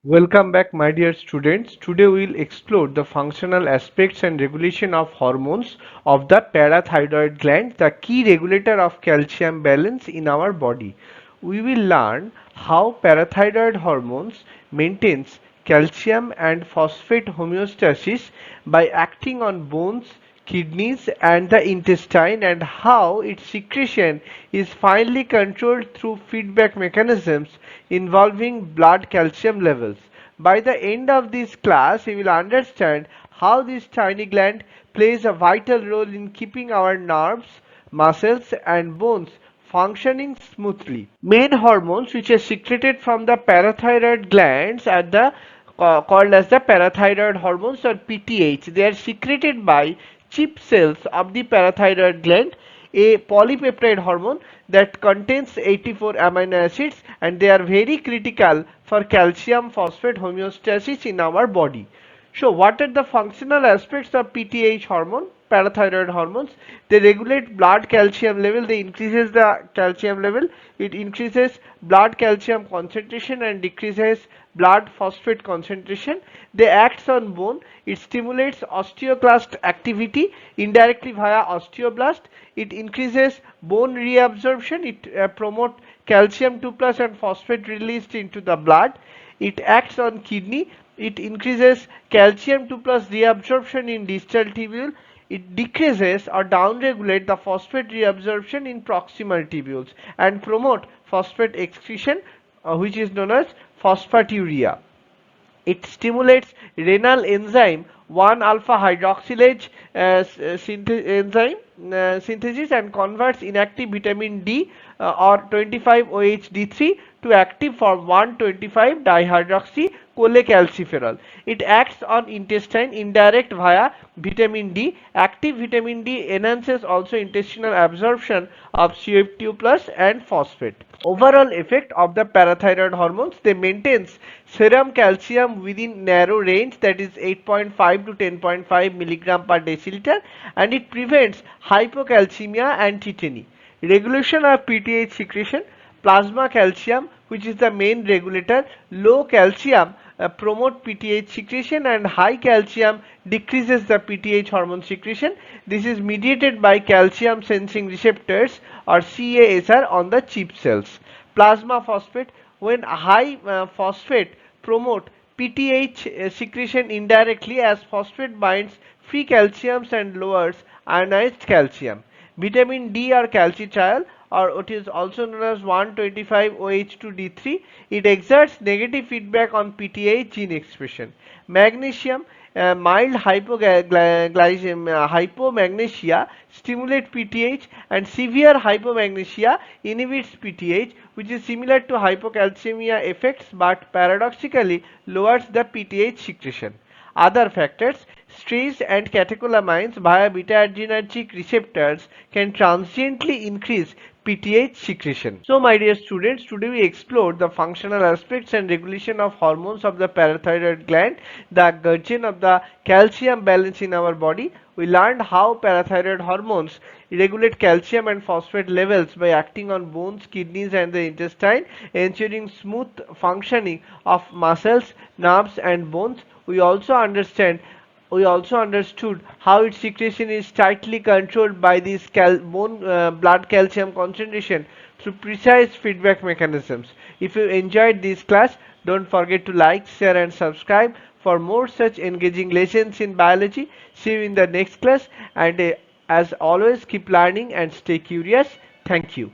Welcome back, my dear students. Today we will explore the functional aspects and regulation of hormones of the parathyroid gland, the key regulator of calcium balance in our body. We will learn how parathyroid hormones maintains calcium and phosphate homeostasis by acting on bones, kidneys and the intestine, and how its secretion is finely controlled through feedback mechanisms involving blood calcium levels. By the end of this class, you will understand how this tiny gland plays a vital role in keeping our nerves, muscles and bones functioning smoothly. Main hormones which are secreted from the parathyroid glands are the called as the parathyroid hormones or PTH. They are secreted by chip cells of the parathyroid gland, a polypeptide hormone that contains 84 amino acids, and they are very critical for calcium phosphate homeostasis in our body. So what are the functional aspects of PTH hormone, parathyroid hormones? They regulate blood calcium level, they increases the calcium level, it increases blood calcium concentration and decreases blood phosphate concentration. They acts on bone, it stimulates osteoclast activity indirectly via osteoblast, it increases bone reabsorption, it promote calcium 2 plus and phosphate released into the blood. It acts on kidney, it increases calcium 2 plus reabsorption in distal tubule, it decreases or downregulate the phosphate reabsorption in proximal tubules and promote phosphate excretion, which is known as phosphaturia. It stimulates renal enzyme 1 alpha hydroxylase enzyme synthesis and converts inactive vitamin D or 25 OHD3 to active form 125 dihydroxy cholecalciferol. It acts on intestine indirect via vitamin D. Active vitamin D enhances also intestinal absorption of CF2 plus and phosphate. Overall effect of the parathyroid hormones, they maintains serum calcium within narrow range, that is 8.5 to 10.5 milligram per deciliter, and it prevents hypocalcemia and tetany. Regulation of PTH secretion, plasma calcium which is the main regulator, low calcium promote PTH secretion and high calcium decreases the PTH hormone secretion. This is mediated by calcium sensing receptors or CASR on the chip cells. Plasma phosphate, when high phosphate promote PTH secretion indirectly as phosphate binds free calciums and lowers ionized calcium. Vitamin D or calcitriol, or what is also known as 125 OH2D3, it exerts negative feedback on PTH gene expression. Magnesium, mild hypomagnesia stimulate PTH, and severe hypomagnesia inhibits PTH, which is similar to hypocalcemia effects but paradoxically lowers the PTH secretion. Other factors, stress and catecholamines via beta-adrenergic receptors can transiently increase PTH secretion. So my dear students, today we explored the functional aspects and regulation of hormones of the parathyroid gland, the guardian of the calcium balance in our body. We learned how parathyroid hormones regulate calcium and phosphate levels by acting on bones, kidneys and the intestine, ensuring smooth functioning of muscles, nerves and bones. We also understood how its secretion is tightly controlled by this bone blood calcium concentration through precise feedback mechanisms. If you enjoyed this class, don't forget to like, share and subscribe for more such engaging lessons in biology. See you in the next class, and as always, keep learning and stay curious. Thank you.